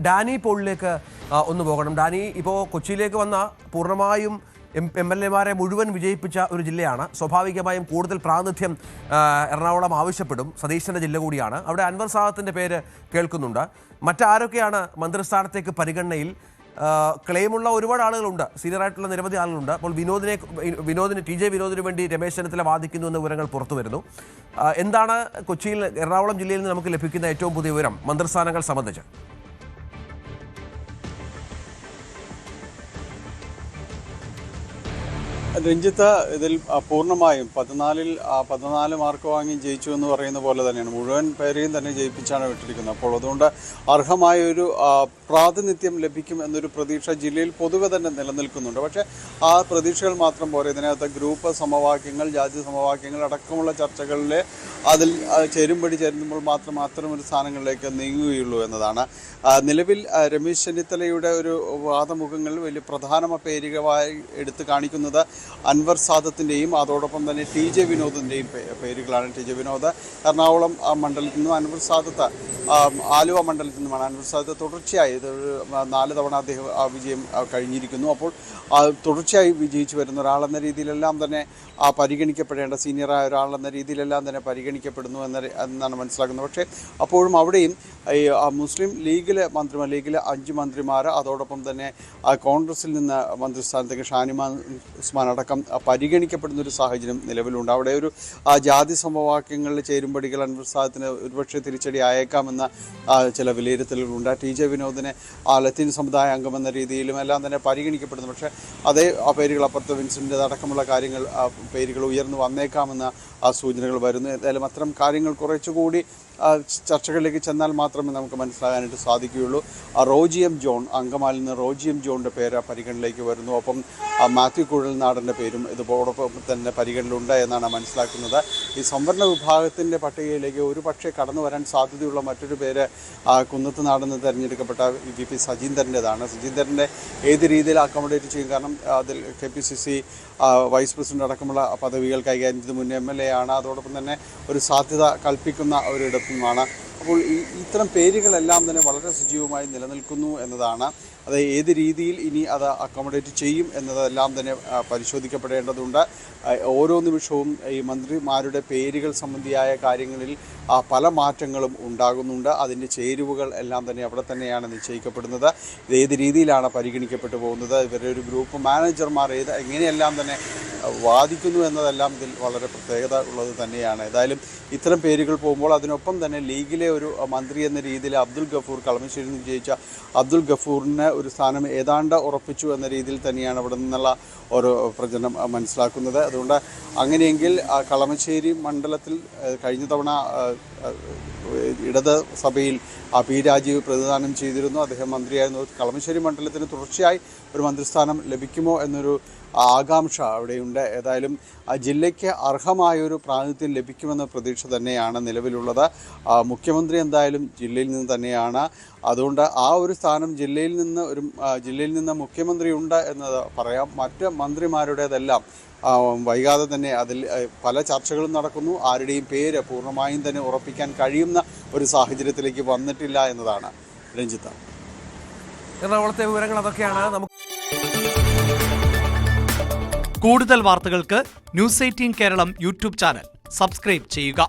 Dani പോളിലേക്ക് ഒന്ന് പോകണം. Dani, ഇപ്പോൾ കൊച്ചിയിലേക്ക് വന്ന പൂർണ്ണമായും MLA-മാരെ മുഴുവൻ വിജയിപ്പിച്ച ഒരു ജില്ലയാണ്. സ്വാഭാവികമായും കൂടുതൽ പ്രാതിനിധ്യം എറണാകുളം ആവശ്യപ്പെടും. സതീശൻ്റെ ജില്ല കൂടിയാണ്. അവിടെ അൻവർ സാദത്തിൻ്റെ പേര് കേൾക്കുന്നുണ്ട്. മറ്റാരൊക്കെയാണ് മന്ത്രിസ്ഥാനത്തേക്ക് പരിഗണനയിൽ? ക്ലെയിമുള്ള ഒരുപാട് ആളുകളുണ്ട്, സീനിയറായിട്ടുള്ള നിരവധി ആളുകളുണ്ട്. അപ്പോൾ വിനോദിന് TJ വിനോദിന് വേണ്ടി രമേശ് ചെന്നിത്തല വാദിക്കുന്നു എന്ന വിവരങ്ങൾ പുറത്തു വരുന്നു. എന്താണ് കൊച്ചിയിൽ, എറണാകുളം ജില്ലയിൽ നിന്ന് നമുക്ക് ലഭിക്കുന്ന ഏറ്റവും പുതിയ വിവരം മന്ത്രിസ്ഥാനങ്ങൾ സംബന്ധിച്ച്? രഞ്ജിത്ത്, ഇതിൽ പൂർണ്ണമായും 14 മാർക്ക് വാങ്ങി ജയിച്ചു എന്ന് പറയുന്ന പോലെ തന്നെയാണ്. മുഴുവൻ പേരെയും തന്നെ ജയിപ്പിച്ചാണ് വിട്ടിരിക്കുന്നത്. അപ്പോൾ അതുകൊണ്ട് അർഹമായൊരു പ്രാതിനിധ്യം ലഭിക്കും എന്നൊരു പ്രതീക്ഷ ജില്ലയിൽ പൊതുവെ തന്നെ നിലനിൽക്കുന്നുണ്ട്. പക്ഷേ ആ പ്രതീക്ഷകൾ മാത്രം പോരെ, ഇതിനകത്ത് ഗ്രൂപ്പ് സമവാക്യങ്ങൾ, ജാതി സമവാക്യങ്ങൾ അടക്കമുള്ള ചർച്ചകളിൽ അതിൽ ചേരുമ്പോൾ മാത്രം അത്തരമൊരു സ്ഥാനങ്ങളിലേക്ക് നീങ്ങുകയുള്ളൂ എന്നതാണ്. നിലവിൽ രമേശ് ചെന്നിത്തലയുടെ ഒരു വാദമുഖങ്ങളിൽ വലിയ പ്രധാന പേരുകളായി എടുത്തു കാണിക്കുന്നത് അൻവർ സാദത്തിൻ്റെയും അതോടൊപ്പം തന്നെ TJ വിനോദിൻ്റെയും പേരുകളാണ്. TJ വിനോദ് എറണാകുളം മണ്ഡലത്തിൽ നിന്നും, അൻവർ സാദത്ത് ആലുവ മണ്ഡലത്തിൽ നിന്നുമാണ്. അൻവർ സാദത്ത് തുടർച്ചയായി 4 തവണ അദ്ദേഹം വിജയം കഴിഞ്ഞിരിക്കുന്നു. അപ്പോൾ തുടർച്ചയായി വിജയിച്ചു വരുന്ന ഒരാളെന്ന രീതിയിലെല്ലാം തന്നെ പരിഗണിക്കപ്പെടേണ്ട, സീനിയറായ ഒരാളെന്ന രീതിയിലെല്ലാം തന്നെ പരിഗണിക്കപ്പെടുന്നു എന്നാണ് മനസ്സിലാക്കുന്നത്. പക്ഷേ അപ്പോഴും അവിടെയും ഈ മുസ്ലിം ലീഗിലെ 5 മന്ത്രിമാർ, അതോടൊപ്പം തന്നെ കോൺഗ്രസിൽ നിന്ന് മന്ത്രിസ്ഥാനത്തേക്ക് ഷാനിമ ഉസ്മാൻ അടക്കം പരിഗണിക്കപ്പെടുന്നൊരു സാഹചര്യം നിലവിലുണ്ട്. അവിടെ ഒരു ജാതി സമവാക്യങ്ങളിൽ ചേരുംപടികൾ അൻവർ സാദത്തിന് ഒരുപക്ഷെ തിരിച്ചടി ആയേക്കാമെന്ന ചില വിലയിരുത്തലുകളുണ്ട്. TJ വിനോദിനെ ലത്തീൻ സമുദായ അംഗമെന്ന രീതിയിലും എല്ലാം തന്നെ പരിഗണിക്കപ്പെടുന്നു. പക്ഷേ അതേ പേരുകൾ, അപ്പുറത്ത് വിൻസെൻ്റ് അടക്കമുള്ള പേരുകൾ ഉയർന്നു വന്നേക്കാമെന്ന സൂചനകൾ വരുന്നു. ഏതായാലും അത്തരം കാര്യങ്ങൾ കുറച്ചുകൂടി ചർച്ചകളിലേക്ക് ചെന്നാൽ മാത്രമേ നമുക്ക് മനസ്സിലാകാനായിട്ട് സാധിക്കുകയുള്ളൂ. റോജി M. ജോൺ, അങ്കമാലിൽ നിന്ന് റോജി M. ജോണിൻ്റെ പേര് പരിഗണനയിലേക്ക് വരുന്നു. ഒപ്പം മാത്യു കുഴൽനാടൻ്റെ പേരും ഇതോടൊപ്പം തന്നെ പരിഗണനയിലുണ്ട് എന്നാണ് മനസ്സിലാക്കുന്നത്. ഈ സംവരണ വിഭാഗത്തിൻ്റെ പട്ടികയിലേക്ക് ഒരു പക്ഷേ കടന്നു വരാൻ സാധ്യതയുള്ള മറ്റൊരു പേര് കുന്നത്തുനാട് നിന്ന് തിരഞ്ഞെടുക്കപ്പെട്ട VP സജീന്ദ്രൻ്റെതാണ്. സജീന്ദ്രൻ്റെ ഏത് രീതിയിൽ അക്കോമഡേറ്റ് ചെയ്യും? കാരണം അതിൽ KPCC വൈസ് പ്രസിഡന്റ് അടക്കമുള്ള പദവികൾ കൈകാര്യം ചെയ്ത് മുൻ MLA ആണ്. അതോടൊപ്പം തന്നെ ഒരു സാധ്യത കൽപ്പിക്കുന്ന ഒരിടത്തുമാണ്. അപ്പോൾ ഇത്തരം പേരുകളെല്ലാം തന്നെ വളരെ സജീവമായി നിലനിൽക്കുന്നു എന്നതാണ്. അത് ഏത് രീതിയിൽ ഇനി അത് അക്കോമഡേറ്റ് ചെയ്യും എന്നതെല്ലാം തന്നെ പരിശോധിക്കപ്പെടേണ്ടതുണ്ട്. ഓരോ നിമിഷവും ഈ മന്ത്രിമാരുടെ പേരുകൾ സംബന്ധിയായ കാര്യങ്ങളിൽ പല മാറ്റങ്ങളും ഉണ്ടാകുന്നുണ്ട്. അതിൻ്റെ ചേരുവകൾ എല്ലാം തന്നെ അവിടെ തന്നെയാണ് നിശ്ചയിക്കപ്പെടുന്നത്. ഇത് ഏത് രീതിയിലാണ് പരിഗണിക്കപ്പെട്ടു പോകുന്നത്, ഇവരുടെ ഒരു ഗ്രൂപ്പ് മാനേജർമാർ എങ്ങനെയെല്ലാം തന്നെ വാദിക്കുന്നു എന്നതെല്ലാം ഇതിൽ വളരെ പ്രത്യേകത ഉള്ളത് തന്നെയാണ്. ഏതായാലും ഇത്തരം പേരുകൾ പോകുമ്പോൾ അതിനൊപ്പം തന്നെ ലീഗിലെ ഒരു മന്ത്രി എന്ന രീതിയിൽ അബ്ദുൽ ഗഫൂർ, കളമശ്ശേരിയിൽ നിന്ന് ജയിച്ച അബ്ദുൽ ഗഫൂറിന് ഒരു സ്ഥാനം ഏതാണ്ട് ഉറപ്പിച്ചു എന്ന രീതിയിൽ തന്നെയാണ് അവിടെ നിന്നുള്ള ഒരു പ്രചരണം മനസ്സിലാക്കുന്നത്. അതുകൊണ്ട് അങ്ങനെയെങ്കിൽ കളമശ്ശേരി മണ്ഡലത്തിൽ കഴിഞ്ഞ തവണ ഇടത് സഭയിൽ P. രാജീവ് പ്രതിദാനം ചെയ്തിരുന്നു. അദ്ദേഹം മന്ത്രിയായിരുന്നു. കളമശ്ശേരി മണ്ഡലത്തിന് തുടർച്ചയായി ഒരു മന്ത്രിസ്ഥാനം ലഭിക്കുമോ എന്നൊരു ആകാംക്ഷ അവിടെയുണ്ട്. ഏതായാലും ജില്ലയ്ക്ക് അർഹമായൊരു പ്രാതിനിധ്യം ലഭിക്കുമെന്ന പ്രതീക്ഷ തന്നെയാണ് നിലവിലുള്ളത്. മുഖ്യമന്ത്രി എന്തായാലും ജില്ലയിൽ നിന്ന് തന്നെയാണ്. അതുകൊണ്ട് ആ ഒരു സ്ഥാനം ജില്ലയിൽ നിന്ന് മുഖ്യമന്ത്രി ഉണ്ട് എന്നത് പറയാം. മറ്റ് മന്ത്രിമാരുടേതെല്ലാം വൈകാതെ തന്നെ അതിൽ പല ചർച്ചകളും നടക്കുന്നു. ആരുടെയും പേര് പൂർണ്ണമായും തന്നെ ഉറപ്പിക്കാൻ കഴിയുന്ന ഒരു സാഹചര്യത്തിലേക്ക് വന്നിട്ടില്ല എന്നതാണ് രഞ്ജിത്ത്. എറണാകുളത്തെ വിവരങ്ങൾ അതൊക്കെയാണ്. കൂടുതൽ വാർത്തകൾക്ക് News 18 Keralam YouTube channel subscribe ചെയ്യുക.